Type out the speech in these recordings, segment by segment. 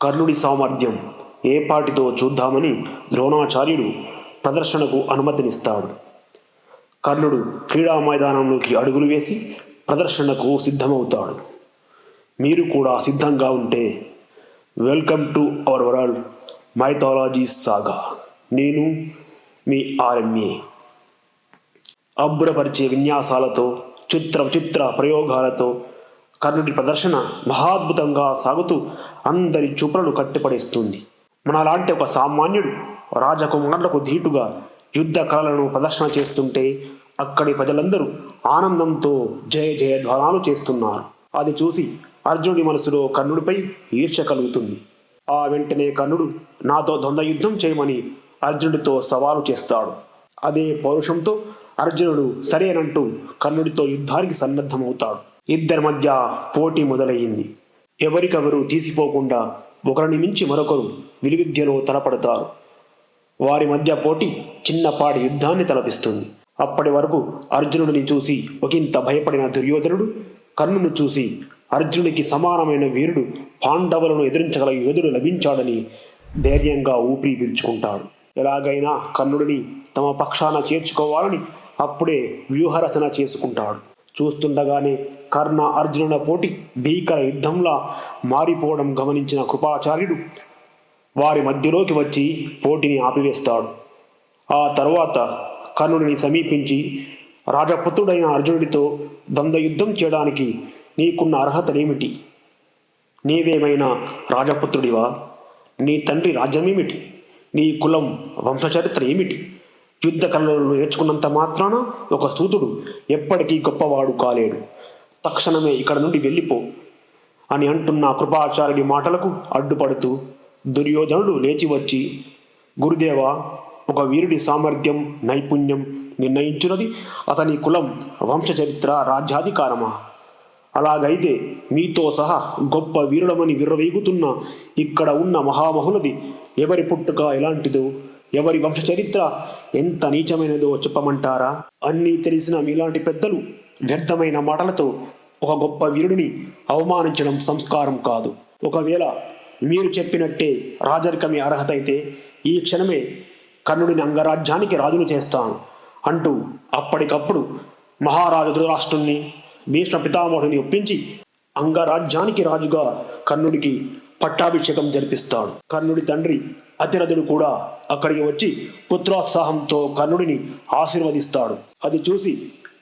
కర్ణుడి సామర్థ్యం ఏపాటితో చూద్దామని ద్రోణాచార్యుడు ప్రదర్శనకు అనుమతినిస్తాడు. కర్ణుడు క్రీడా మైదానంలోకి అడుగులు వేసి ప్రదర్శనకు సిద్ధమవుతాడు. మీరు కూడా సిద్ధంగా ఉంటే welcome to our world mythology saga. నేను మీ ఆర్ఎంఏ. అబ్బురపరిచే విన్యాసాలతో చిత్ర ప్రయోగాలతో కర్ణుడి ప్రదర్శన మహాద్భుతంగా సాగుతూ అందరి చూపులను కట్టిపడేస్తుంది. మనలాంటి ఒక సామాన్యుడు రాజకుమారులకు ధీటుగా యుద్ధ కళలను ప్రదర్శన చేస్తుంటే అక్కడి ప్రజలందరూ ఆనందంతో జయ జయధ్వానాలు చేస్తున్నారు. అది చూసి అర్జునుడి మనసులో కర్ణుడిపై ఈర్ష్య కలుగుతుంది. ఆ వెంటనే కర్ణుడు నాతో ద్వంద్వ యుద్ధం చేయమని అర్జునుడితో సవాలు చేస్తాడు. అదే పౌరుషంతో అర్జునుడు సరేనంటూ కర్ణుడితో యుద్ధానికి సన్నద్ధమవుతాడు. ఇద్దరి మధ్య పోటీ మొదలయ్యింది. ఎవరికెవరు తీసిపోకుండా ఒకరిని మించి మరొకరు విలువిద్యలో తలపడతారు. వారి మధ్య పోటీ చిన్నపాటి యుద్ధాన్ని తలపిస్తుంది. అప్పటి వరకు అర్జునుడిని చూసి ఒకంత భయపడిన దుర్యోధనుడు కర్ణును చూసి అర్జునుడికి సమానమైన వీరుడు, పాండవులను ఎదిరించగల యోధుడు లభించాడని ధైర్యంగా ఊపిరి పీల్చుకుంటాడు. ఎలాగైనా కర్ణుడిని తమ పక్షాన చేర్చుకోవాలని అప్పుడే వ్యూహరచన చేసుకుంటాడు. చూస్తుండగానే కర్ణ అర్జునుల పోటీ భీకర యుద్ధంలా మారిపోవడం గమనించిన కృపాచార్యుడు వారి మధ్యలోకి వచ్చి పోటీని ఆపివేస్తాడు. ఆ తరువాత కర్ణుడిని సమీపించి రాజపుత్రుడైన అర్జునుడితో ద్వంద్వ యుద్ధం చేయడానికి నీకున్న అర్హతలేమిటి? నీవేమైనా రాజపుత్రుడివా? నీ తండ్రి రాజ్యమేమిటి? నీ కులం వంశచరిత్ర ఏమిటి? యుద్ధ కళలను నేర్చుకున్నంత మాత్రాన ఒక సూతుడు ఎప్పటికీ గొప్పవాడు కాలేడు. తక్షణమే ఇక్కడ నుండి వెళ్ళిపో అని అంటున్న కృపాచార్యుడి మాటలకు అడ్డుపడుతూ దుర్యోధనుడు లేచి వచ్చి, గురుదేవా, ఒక వీరుడి సామర్థ్యం నైపుణ్యం నిర్ణయించున్నది అతని కులం వంశచరిత్ర రాజ్యాధికారమా? అలాగైతే మీతో సహా గొప్ప వీరులమని విర్రవీగుతున్న ఇక్కడ ఉన్న మహామహులది ఎవరి పుట్టుక ఎలాంటిదో, ఎవరి వంశచరిత్ర ఎంత నీచమైనదో చెప్పమంటారా? అన్నీ తెలిసిన మీలాంటి పెద్దలు వ్యర్థమైన మాటలతో ఒక గొప్ప వీరుడిని అవమానించడం సంస్కారం కాదు. ఒకవేళ మీరు చెప్పినట్టే రాజరికమే అర్హత అయితే ఈ క్షణమే కర్ణుడిని అంగరాజ్యానికి రాజును చేస్తాను అంటూ అప్పటికప్పుడు మహారాజు ధృతరాష్ట్రుణ్ణి భీష్మ పితామహుడిని ఒప్పించి అంగరాజ్యానికి రాజుగా కర్ణుడికి పట్టాభిషేకం జరిపిస్తాడు. కర్ణుడి తండ్రి అతిరథుడు కూడా అక్కడికి వచ్చి పుత్రోత్సాహంతో కర్ణుడిని ఆశీర్వదిస్తాడు. అది చూసి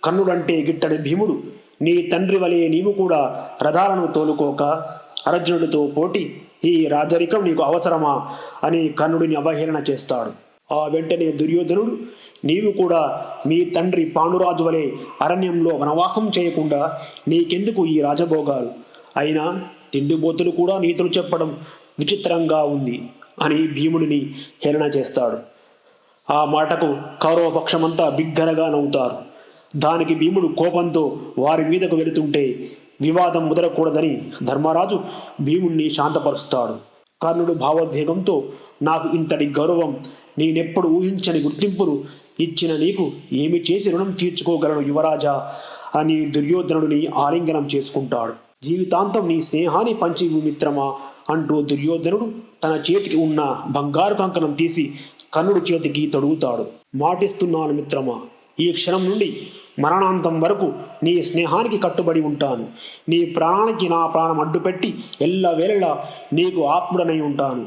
కర్ణుడంటే గిట్టని భీముడు, నీ తండ్రి వలె నీవు కూడా రథాలను తోలుకోక అర్జునుడితో పోటీ, ఈ రాజరికం నీకు అవసరమా అని కర్ణుడిని అవహేళన చేస్తాడు. ఆ వెంటనే దుర్యోధనుడు, నీవు కూడా మీ తండ్రి పాండురాజు వలె అరణ్యంలో వనవాసం చేయకుండా నీకెందుకు ఈ రాజభోగాలు? అయినా తిండిబోతులు కూడా నీతులు చెప్పడం విచిత్రంగా ఉంది అని భీముడిని హేళన చేస్తాడు. ఆ మాటకు కౌరవపక్షమంతా బిగ్గరగా నవ్వుతారు. దానికి భీముడు కోపంతో వారి మీదకు వెళుతుంటే వివాదం ముదరకూడదని ధర్మరాజు భీముణ్ణి శాంతపరుస్తాడు. కర్ణుడు భావోద్వేగంతో, నాకు ఇంతటి గౌరవం, నేనెప్పుడు ఊహించని గుర్తింపును ఇచ్చిన నీకు ఏమి చేసి రుణం తీర్చుకోగలను యువరాజా అని దుర్యోధనుడిని ఆలింగనం చేసుకుంటాడు. జీవితాంతం నీ స్నేహాన్ని పంచి మిత్రమా అంటూ దుర్యోధనుడు తన చేతికి ఉన్న బంగారు కంకణం తీసి కర్ణుడి చేతికి తొడుగుతాడు. మాటిస్తున్నాను మిత్రమా, ఈ క్షణం నుండి మరణాంతం వరకు నీ స్నేహానికి కట్టుబడి ఉంటాను. నీ ప్రాణానికి నా ప్రాణం అడ్డుపెట్టి ఎల్లవేళలా నీకు ఆత్ముడనై ఉంటాను.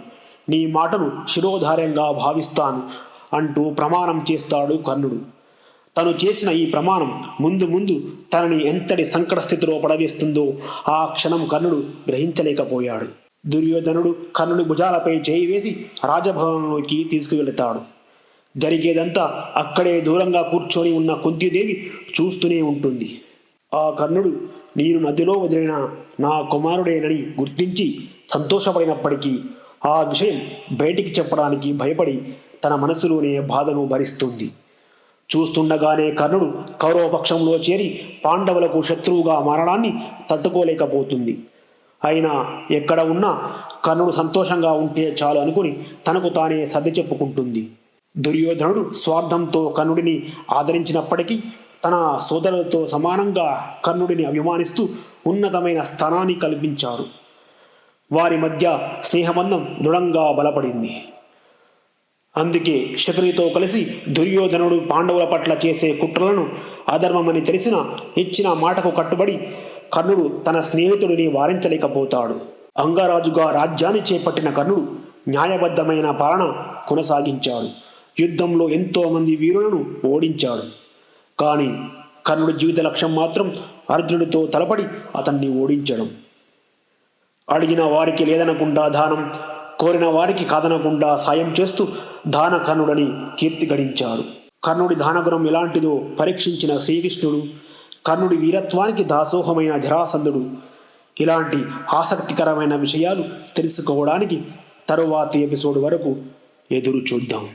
నీ మాటను శిరోధార్యంగా భావిస్తాను అంటూ ప్రమాణం చేస్తాడు కర్ణుడు. తను చేసిన ఈ ప్రమాణం ముందు ముందు తనని ఎంతటి సంకట స్థితిలో పడవేస్తుందో ఆ క్షణం కర్ణుడు గ్రహించలేకపోయాడు. దుర్యోధనుడు కర్ణుడి భుజాలపై చేయి వేసి రాజభవనంలోకి తీసుకువెళతాడు. జరిగేదంతా అక్కడే దూరంగా కూర్చొని ఉన్న కుంతీదేవి చూస్తూనే ఉంటుంది. ఆ కర్ణుడు నేను నదిలో వదిలిన నా కుమారుడేనని గుర్తించి సంతోషపడినప్పటికీ ఆ విషయం బయటికి చెప్పడానికి భయపడి తన మనసులోనే బాధను భరిస్తుంది. చూస్తుండగానే కర్ణుడు కౌరవపక్షంలో చేరి పాండవులకు శత్రువుగా మారడాన్ని తట్టుకోలేకపోతుంది. అయినా ఎక్కడ ఉన్నా కర్ణుడు సంతోషంగా ఉంటే చాలు అనుకుని తనకు తానే సర్ది చెప్పుకుంటుంది. దుర్యోధనుడు స్వార్థంతో కర్ణుడిని ఆదరించినప్పటికీ తన సోదరులతో సమానంగా కర్ణుడిని అభిమానిస్తూ ఉన్నతమైన స్థానాన్ని కల్పించారు. వారి మధ్య స్నేహబంధం దృఢంగా బలపడింది. అందుకే శకునితో కలిసి దుర్యోధనుడు పాండవుల పట్ల చేసే కుట్రలను అధర్మమని తెలిసిన ఇచ్చిన మాటకు కట్టుబడి కర్ణుడు తన స్నేహితుడిని వారించలేకపోతాడు. అంగరాజుగా రాజ్యాన్ని చేపట్టిన కర్ణుడు న్యాయబద్ధమైన పాలన కొనసాగించాడు. యుద్ధంలో ఎంతోమంది వీరులను ఓడించాడు. కానీ కర్ణుడి జీవిత లక్ష్యం మాత్రం అర్జునుడితో తలపడి అతన్ని ఓడించడం. అడిగిన వారికి లేదనకుండా దానం, కోరిన వారికి కాదనకుండా సాయం చేస్తూ దాన కర్ణుడని కీర్తి గడించాడు. కర్ణుడి దానగుణం ఎలాంటిదో పరీక్షించిన శ్రీకృష్ణుడు, కర్ణుడి వీరత్వానికి దాసోహమైన జరాసంధుడు, ఇలాంటి ఆసక్తికరమైన విషయాలు తెలుసుకోవడానికి తరువాతి ఎపిసోడ్ వరకు ఎదురు చూద్దాం.